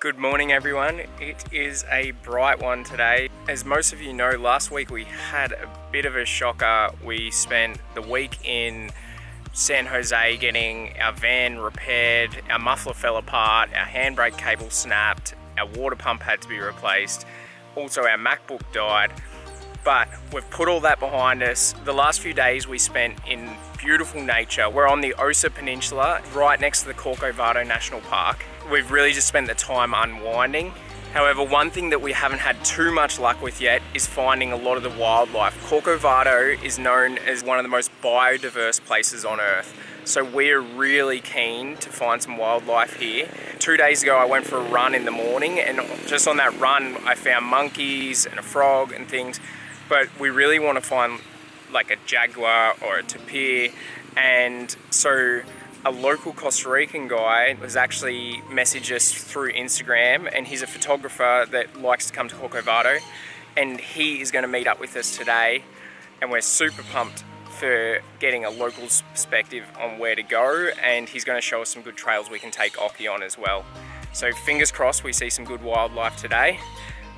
Good morning everyone. It is a bright one today. As most of you know, last week we had a bit of a shocker. We spent the week in San Jose getting our van repaired, our muffler fell apart, our handbrake cable snapped, our water pump had to be replaced, also our MacBook died. But we've put all that behind us. The last few days we spent in beautiful nature. We're on the Occy peninsula, right next to the Corcovado National Park. We've really just spent the time unwinding. However, one thing that we haven't had too much luck with yet is finding a lot of the wildlife. Corcovado is known as one of the most biodiverse places on Earth. So we're really keen to find some wildlife here. 2 days ago I went for a run in the morning, and just on that run I found monkeys and a frog and things. But we really want to find like a jaguar or a tapir, and so a local Costa Rican guy was actually messaged us through Instagram, and he's a photographer that likes to come to Corcovado, and he is going to meet up with us today, and we're super pumped for getting a local's perspective on where to go, and he's going to show us some good trails we can take Occy on as well. So fingers crossed we see some good wildlife today.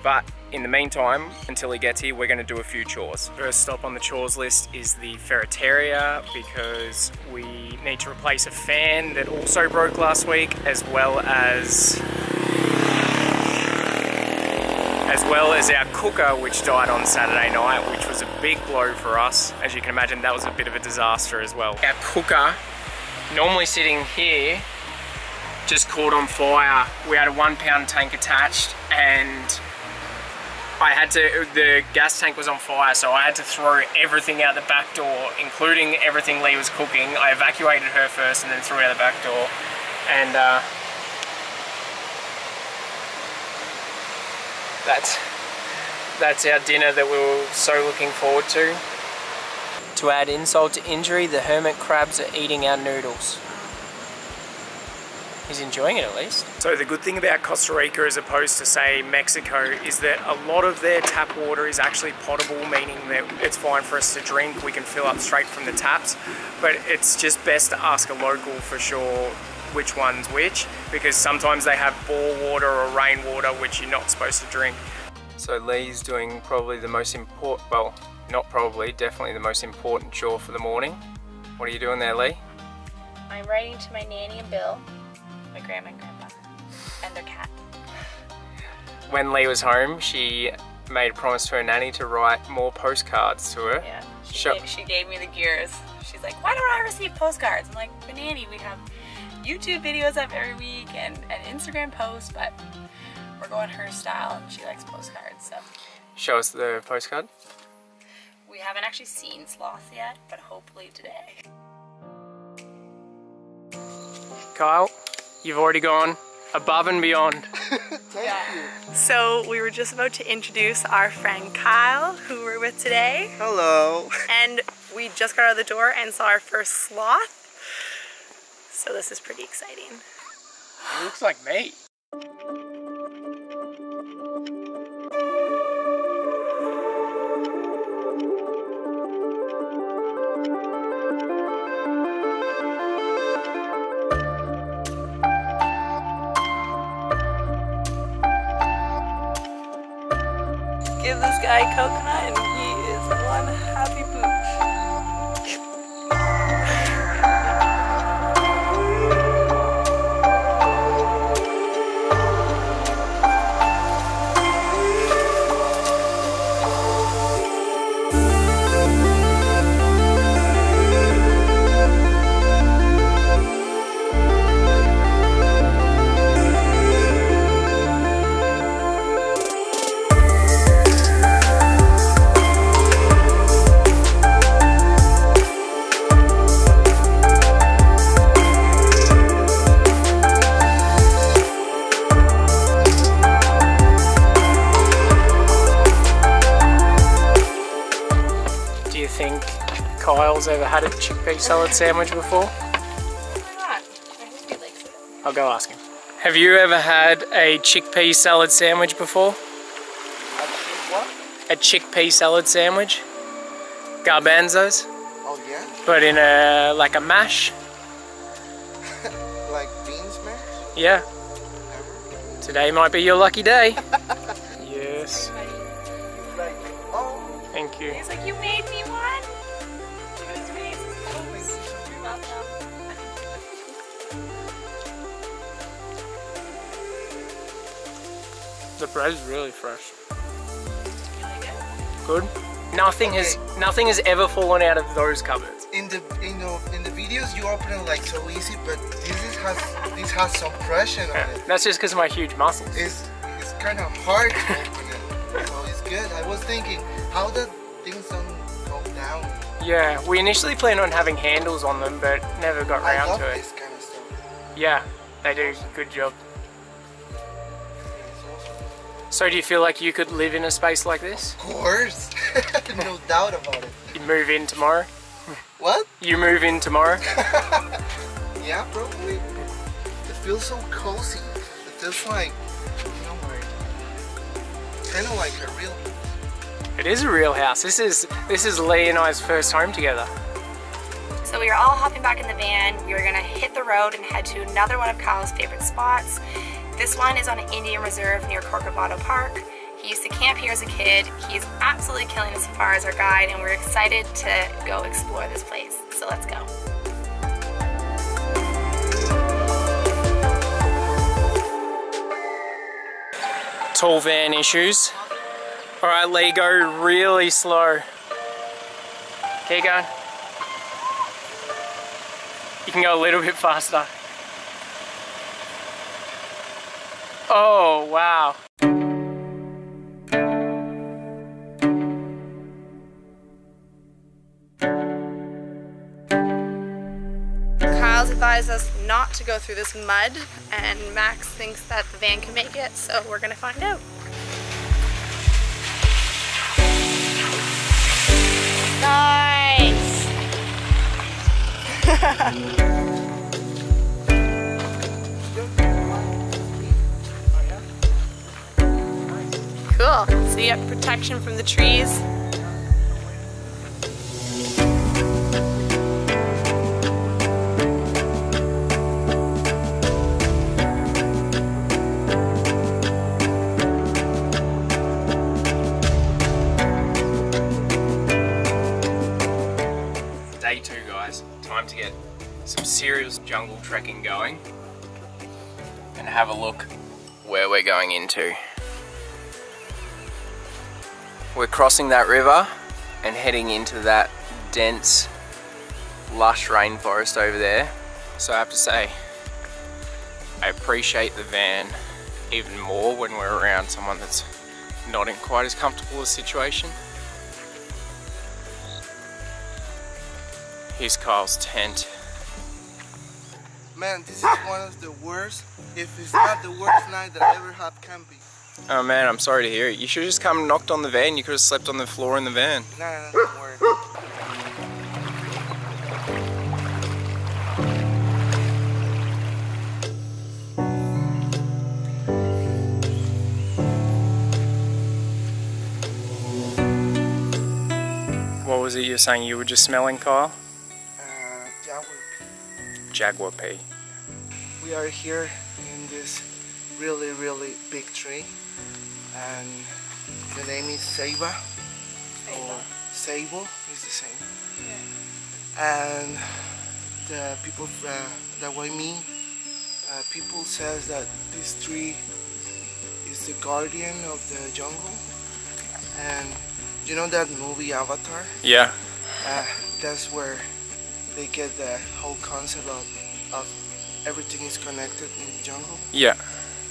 But in the meantime, until he gets here, we're going to do a few chores. First stop on the chores list is the ferreteria, because we need to replace a fan that also broke last week, as well as our cooker, which died on Saturday night, which was a big blow for us. As you can imagine, that was a bit of a disaster as well. Our cooker, normally sitting here, just caught on fire. We had a 1 pound tank attached, and the gas tank was on fire, so I had to throw everything out the back door, including everything Lee was cooking. I evacuated her first and then threw out the back door. And that's our dinner that we were so looking forward to. To add insult to injury, the hermit crabs are eating our noodles. He's enjoying it at least. So the good thing about Costa Rica as opposed to say Mexico is that a lot of their tap water is actually potable, meaning that it's fine for us to drink. We can fill up straight from the taps, but it's just best to ask a local for sure which one's which, because sometimes they have bore water or rainwater which you're not supposed to drink. So Lee's doing probably the most important, well, not probably, definitely the most important chore for the morning. What are you doing there, Lee? I'm writing to my nanny and Bill, my grandma and grandpa, and their cat. When Lee was home, she made a promise to her nanny to write more postcards to her. Yeah, she gave me the gears. She's like, why don't I receive postcards? I'm like, but nanny, we have YouTube videos up every week and an Instagram post, but we're going her style and she likes postcards, so. Show us the postcard. We haven't actually seen Sloths yet, but hopefully today. Cahil, you've already gone above and beyond. Thank you. So we were just about to introduce our friend Cahil, who we're with today. Hello. And we just got out of the door and saw our first sloth. So this is pretty exciting. It looks like me. Give this guy a coconut and he is one happy pooch. Cahil's ever had a chickpea salad sandwich before? Not. I hope he likes it. I'll go ask him. Have you ever had a chickpea salad sandwich before? What? A chickpea salad sandwich? Garbanzos? Oh yeah? But in a, like a mash? Like beans mash? Yeah. Never. Today might be your lucky day. Yes. Like, oh. Thank you. He's like, you made me one. Look at his face. Oh, you're welcome. The bread is really fresh. You like it? Good. Nothing has ever fallen out of those cupboards. In the videos you open it like so easy, but this has some pressure on it. That's just because of my huge muscles. It's kind of hard to open it, so it's good. I was thinking how the things don't go down. Yeah, we initially planned on having handles on them, but never got I around love to it. this kind of stuff. Yeah, they do a good job. So do you feel like you could live in a space like this? Of course, no doubt about it. You move in tomorrow? What? You move in tomorrow? Yeah, probably. It feels so cozy. It feels like, you know, kind of like a real. It is a real house. This is Lee and I's first home together. So we are all hopping back in the van. We are gonna hit the road and head to another one of Cahil's favorite spots. This one is on an Indian reserve near Corcovado Park. He used to camp here as a kid. He's absolutely killing it so far as our guide, and we're excited to go explore this place. So let's go. Tall van issues. All right, Lee, go really slow. Keep going. You can go a little bit faster. Oh, wow. Kyle's advised us not to go through this mud, and Max thinks that the van can make it, so we're gonna find out. Nice! Cool. So you have protection from the trees. Day 2, guys. Time to get some serious jungle trekking going and have a look where we're going into. We're crossing that river and heading into that dense, lush rainforest over there. So I have to say, I appreciate the van even more when we're around someone that's not in quite as comfortable a situation. Here's Kyle's tent. Man, this is one of the worst, if it's not the worst night that I ever had camping. Oh man, I'm sorry to hear it. You should have just come and knocked on the van. You could have slept on the floor in the van. No, don't worry. What was it you're saying you were just smelling, Kyle? Jaguar pea. Jaguar pea. We are here in this really big tree, and the name is Ceiba, or Sable is the same. Yeah. And the people that way me, people says that this tree is the guardian of the jungle. And you know that movie Avatar? Yeah. That's where they get the whole concept of everything is connected in the jungle. Yeah.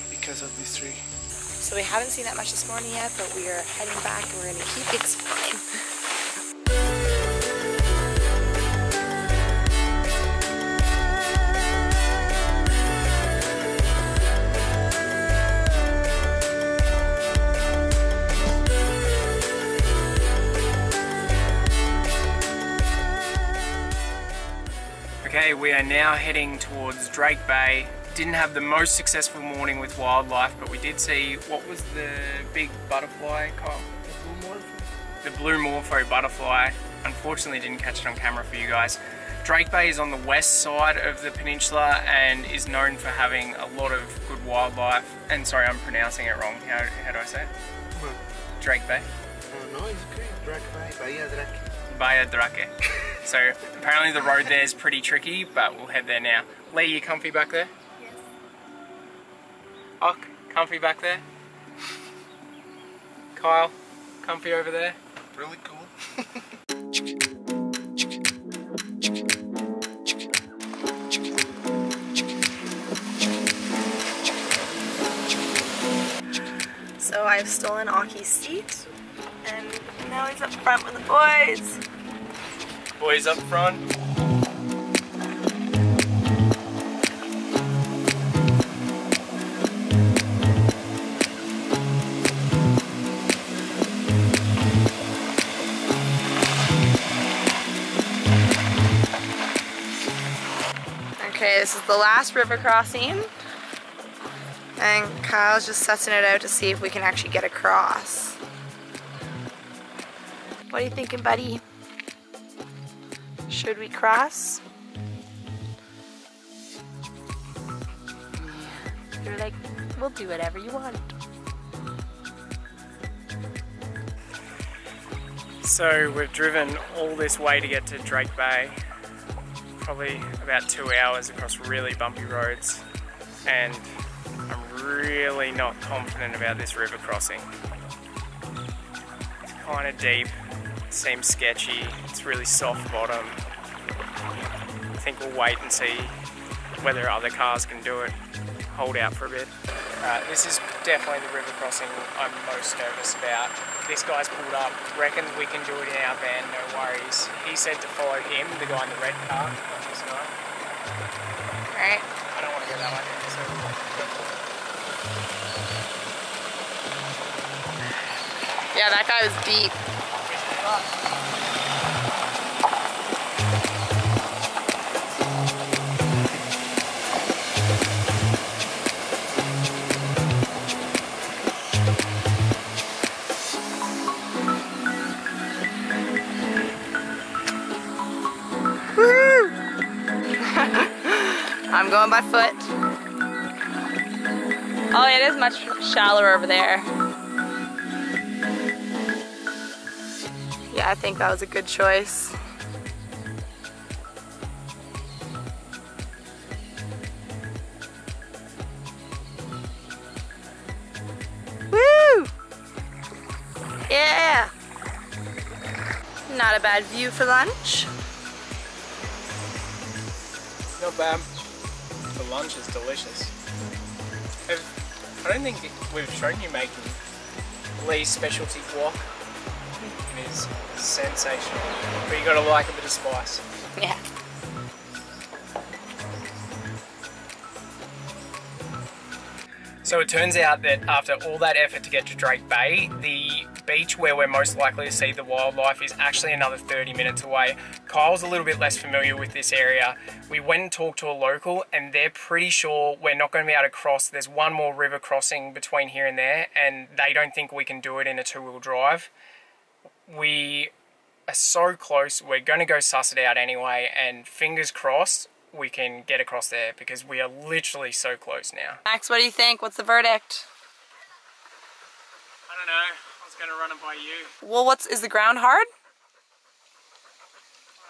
Because of this tree. So we haven't seen that much this morning yet, but we are heading back and we're gonna keep exploring. Okay, we are now heading towards Drake Bay. Didn't have the most successful morning with wildlife, but we did see, what was the big butterfly, Kyle? The blue morpho butterfly. Unfortunately didn't catch it on camera for you guys. Drake Bay is on the west side of the peninsula and is known for having a lot of good wildlife. And sorry, I'm pronouncing it wrong. How do I say it? What? Drake Bay? No, it's okay. Drake Bay, Bahia Drake. Bahia Drake. So apparently the road there is pretty tricky, but we'll head there now. Lee, you comfy back there? Yes. Ock, comfy back there? Kyle, comfy over there? Really cool. So I've stolen Occy's seat, and now he's up front with the boys. Boys up front. Okay, this is the last river crossing, and Kyle's just sussing it out to see if we can actually get across. What are you thinking, buddy? Should we cross? You're like, we'll do whatever you want. So we've driven all this way to get to Drake Bay. Probably about 2 hours across really bumpy roads, and I'm really not confident about this river crossing. It's kind of deep, seems sketchy, it's really soft bottom. I think we'll wait and see whether other cars can do it. Hold out for a bit. This is definitely the river crossing I'm most nervous about. This guy's pulled up, reckons we can do it in our van, no worries. He said to follow him, the guy in the red car, not this guy. Alright. I don't want to go that way. Yeah, that guy was deep. I'm going by foot. Oh, it is much shallower over there. Yeah, I think that was a good choice. Woo! Yeah! Not a bad view for lunch. Not bad. The lunch is delicious. I don't think we've shown you making Lee's specialty guac. It is sensational. But you gotta like a bit of spice. Yeah. So it turns out that after all that effort to get to Drake Bay, the beach where we're most likely to see the wildlife is actually another 30 minutes away. Kyle's a little bit less familiar with this area. We went and talked to a local and they're pretty sure we're not going to be able to cross. There's one more river crossing between here and there and they don't think we can do it in a two-wheel drive. We are so close, we're going to go suss it out anyway, and fingers crossed we can get across there because we are literally so close now. Max, what do you think? What's the verdict? I don't know. I was going to run it by you. Well, is the ground hard?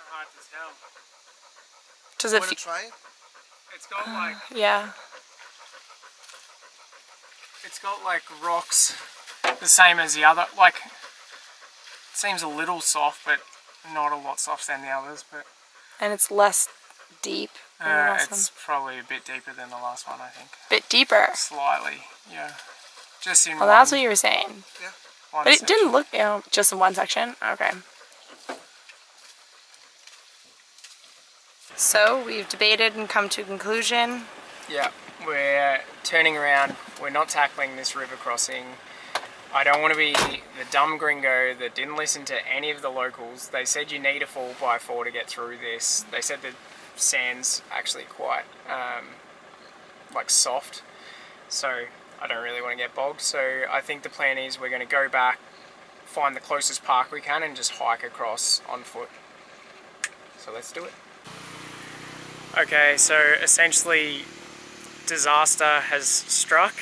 Hard to tell. Does it Want to try it? It's got like yeah. it's got like rocks the same as the other. Like it seems a little soft, but not a lot softer than the others. But And it's less deep than the last it's probably a bit deeper than the last one, I think. Bit deeper. Slightly, yeah. Just in Oh, that's what you were saying. Yeah. one But it section. didn't look, just in one section. Okay. So we've debated and come to a conclusion. Yeah, we're turning around. We're not tackling this river crossing. I don't want to be the dumb gringo that didn't listen to any of the locals. They said you need a 4x4 to get through this. They said the sand's actually quite like soft, so I don't really want to get bogged. So I think the plan is we're going to go back, find the closest park we can and just hike across on foot. So let's do it. Okay, so essentially disaster has struck.